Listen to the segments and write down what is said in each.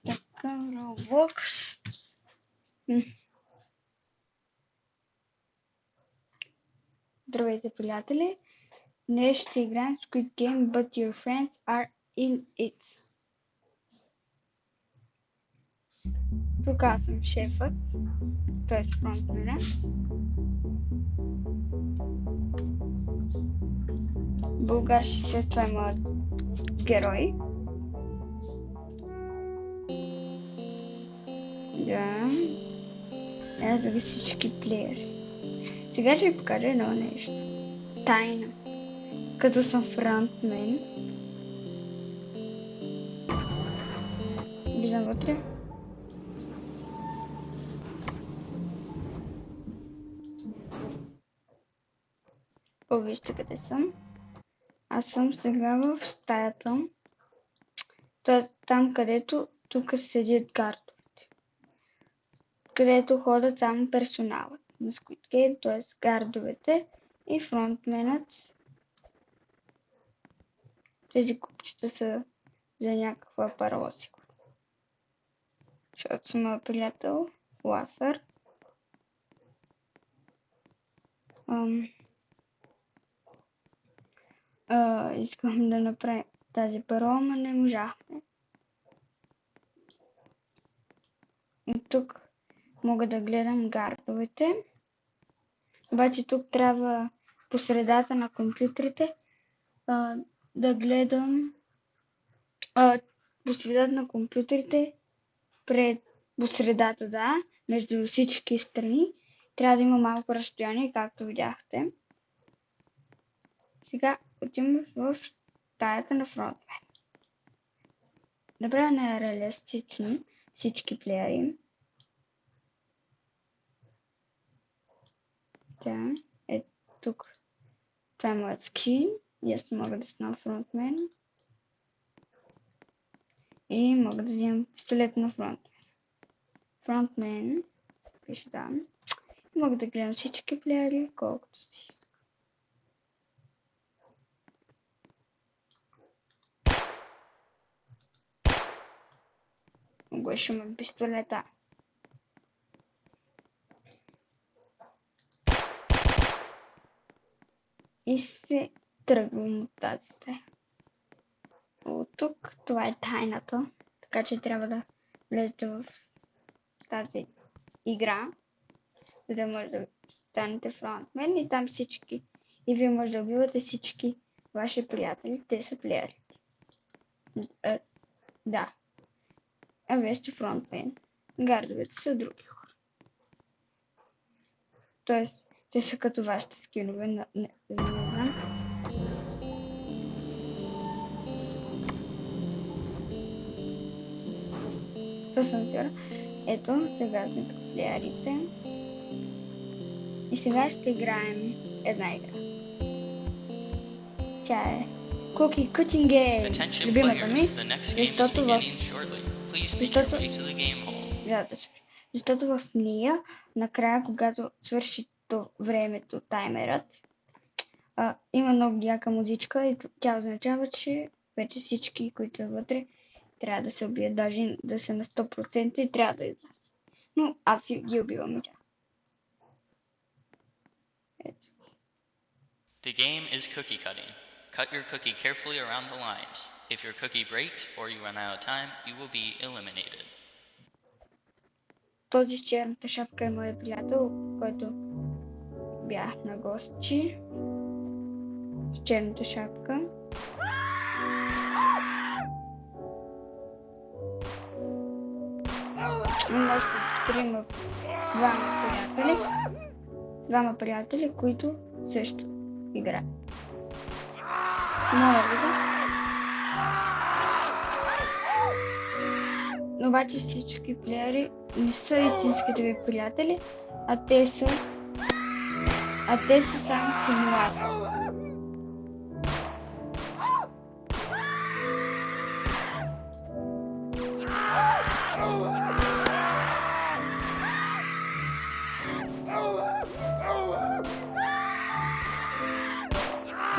Така, Roblox. Здравейте, приятели! Днес ще играем Squid Game, but your friends are in it. Тук аз съм шефът, т.е. фронтмена. Български след това е моят герой. Да. Ето ги всички плеери. Сега ще ви покажа едно нещо. Тайна. Като съм фронтмен. Влизам вътре. О, вижте къде съм. Аз съм сега в стаята. Тоест там, където тук седят гардовете. Където ходят само персоналът на Squid Game, т.е. гардовете и фронтменът. Тези купчета са за някаква парола сигурно. Защото съм моят приятел Ласър. Искам да направим тази парола, но не можахме. И тук мога да гледам гардовете. Обаче тук трябва по средата на компютрите да гледам по средата на компютрите по средата, да, между всички страни. Трябва да има малко разстояние, както видяхте. Сега отивам в стаята на фронтмен. Направя на реалистични всички плеери. Да, ето тук. Това е моят скин. И аз мога да стана фронтмен. И мога да вземам пистолет на фронтмен. Фронтмен. Пише да. Мога да гледам всички плеери, колкото си иска. Го ще имам пистолета. И се тръгвам от тази стая. От тук това е тайната. Така че трябва да влезете в тази игра, за да може да станете фронтмен и там всички. И вие може да убивате всички ваши приятели. Те са плеери. Да. А вие сте фронтмен. Гардовете са други хора. Тоест, те са като вашите скинове. Не знам. Това съм сигурна. Ето, сега сме тук плеерите. И сега ще играем една игра. Тя е Cookie Cutting Game. Любимата ми, защото в нея, накрая, когато свърши времето, таймерът, има много яка музичка и тя означава, че вече всички, които са вътре, трябва да се убият, даже да са на 100% и трябва да излязат. Но аз ги убивам и тях. Ето. The game is cookie cutting. Cut your cookie carefully around the lines. If your cookie breaks or you run out of time, you will be eliminated. Този с черната шапка е моят приятел, който бях на гости. С черната шапка. Има двама приятели, които също играят. Моля ви да. Но обаче всички плеери не са истинските ви приятели, а те са само симулатори.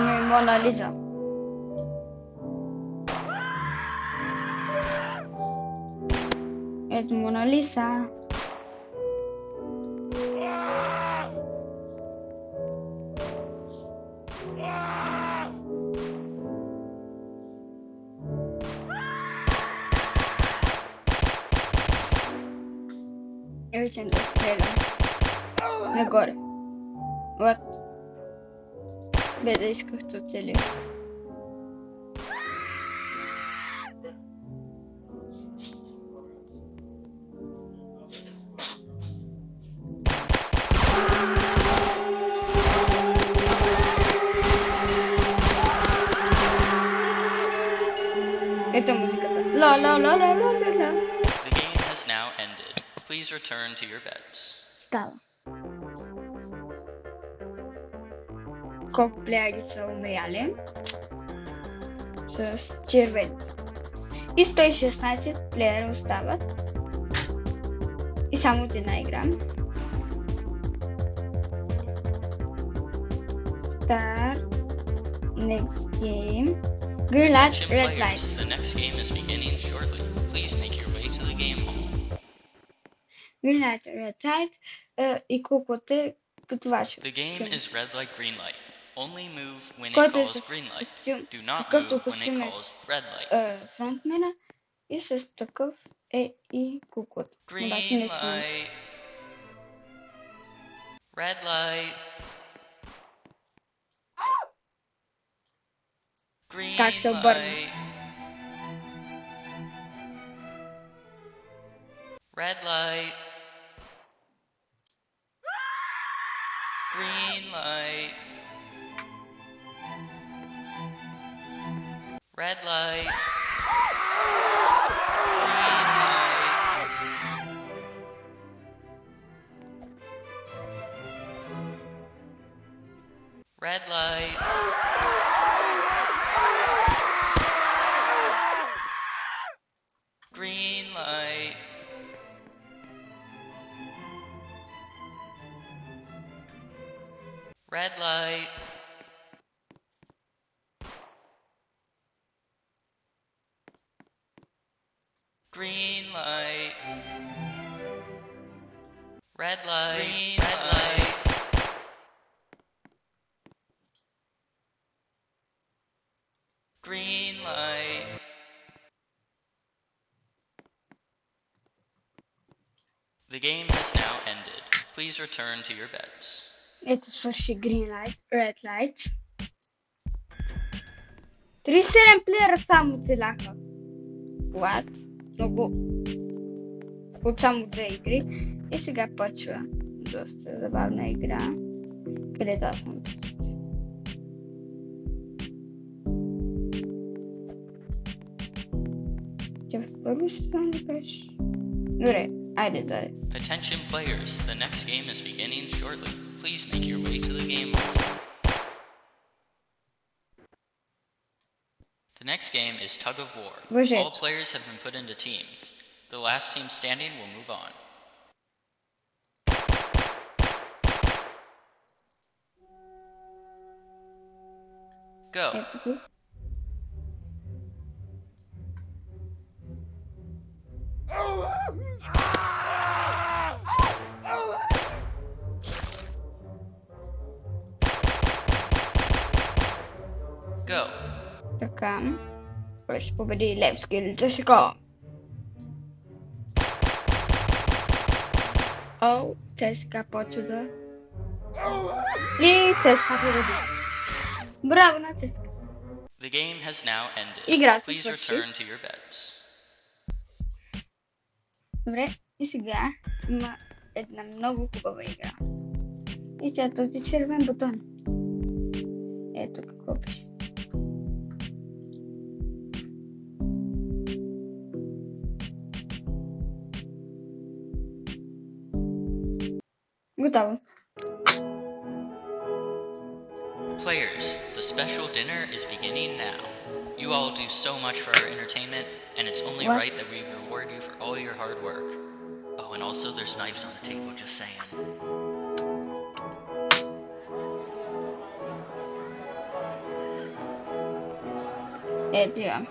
Не, Мона Лиза. Ето Мона Лиса. Eu tinha da estrela. Agora. What? Vede, изках от целия. Ето музиката. Ла ла ла ла ла ла ла. The game has now ended. Please return to your beds. Става. Колко плеяри са умряли? С червени. И 116 плеера остават. И само от една игра. Start. Next game. Green light, Attention red light. players, the next game is beginning shortly. Please make your way to the game hall. Green light, red light. И колкото е като ваше. The game is red light, green light. Only move when it Който е calls с green light. костюм. Do not Какъвто move when it костюм е calls red light. фронтмена. И с такъв е и куклата. Обаче Green не знам. light. Red light. Green Как се обърна? light. Red light. Green light. Red light. Green light. Red light. Green light. Red light. Green light. Red light. Red light. Green light. The game has now ended. Please return to your beds. Ето свърши green light, red light. 37 плеера само оцеляха. What? Много. От само 2 игри. И сега почва доста забавна игра. Където аз съм? Тя в първо сезон ли беше? Добре, айде да е. Attention players, the next game is beginning shortly. Please make your way to the game hall. The next game is Tug of War. Въжето. All players have been put into teams. The last team standing will move on. Go. Ето го. Go. Така. Кой ще победи Левски или ЦСКА? О, ЦСКА почва да... И ЦСКА победи. Браво на ЦСКА. The game has now ended. Играта Please свърши. return to your beds. Добре, и сега има една много хубава игра. И тя е този червен бутон. Ето какво пише. Готово. Players, the special dinner is beginning now. You all do so much for our entertainment, and it's only What? right that we reward you for all your hard work. Oh, and also there's knives on the table, just saying. Ето я.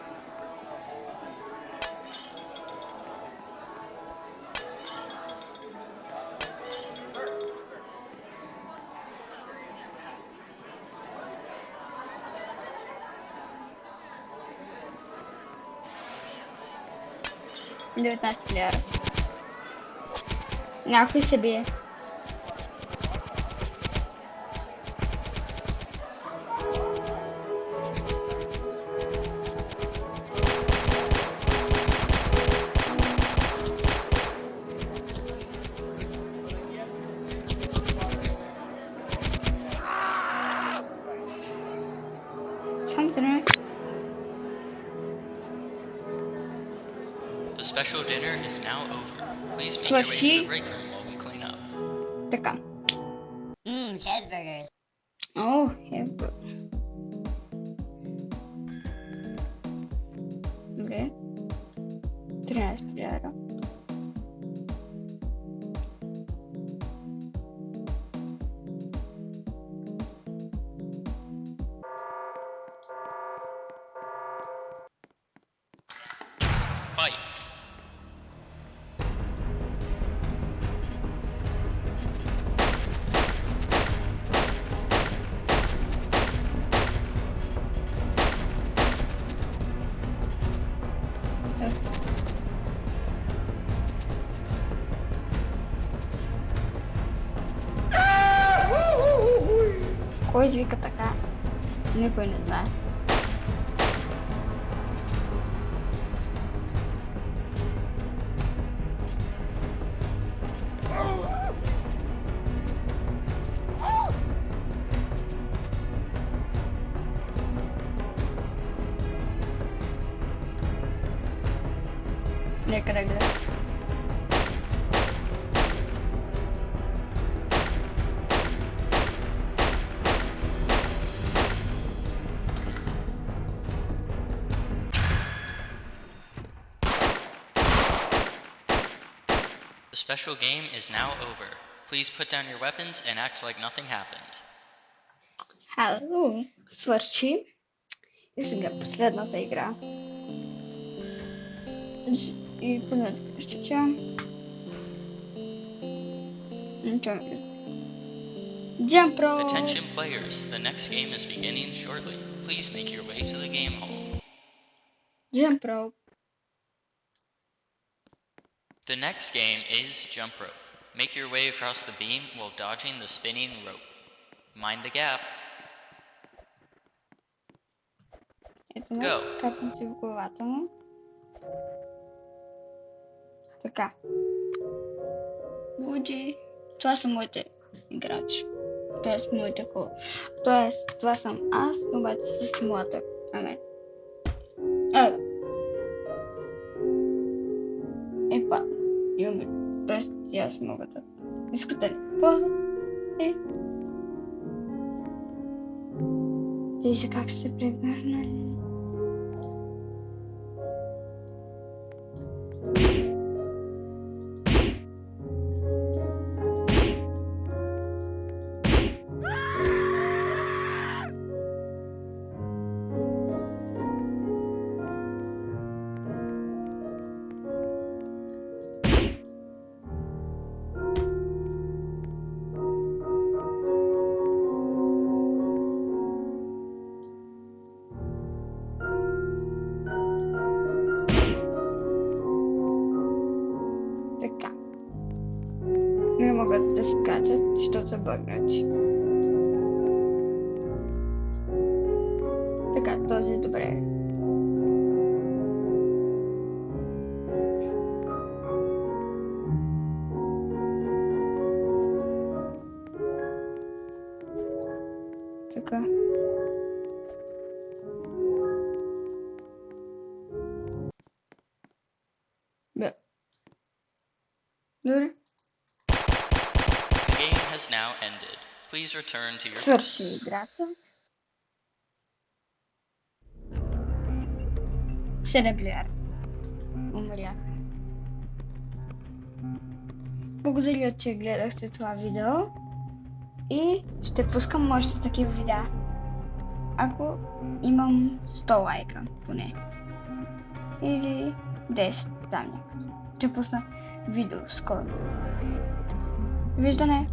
19 плеера. Някой се бие. Само тръгнах. The special dinner is now over. Please make your way to the Свърши. break room while we clean up. Така. Cheeseburgers. О, ебо. Добре. 13 плеера. Fight! Кой извика така? Никой не знае. Нека да гледам. The special game is now over. Please put down your weapons and act like nothing happened. Хало, свърши. И сега последната игра. И последната ще Jump rope. Attention players, the next game is beginning shortly. Please make your way to the game hall. Jump rope. The next game is jump rope. Make your way across the beam while dodging the spinning rope. Mind the gap. Ето ме, Go. качвам си в главата му. Така. Луджи. Това са моите играчи. Тоест моите хора. Тоест, това съм аз, обаче с моята. Амен. Епа. Имаме. Тоест, аз мога да. Искате ли? Вижте как се превърнали. Така. Не могат да скачат, защото са бъгнати. Така, този е добре. Така. Бе. Добре. The game has now ended. Please return to your Свърши posts. играта. 7 плеера. Умрях. Благодаря, че гледахте това видео. И ще пускам още такива видеа. Ако имам 100 лайка, поне. Или 10, там някъде. Ще пусна видео скоро. Виждане!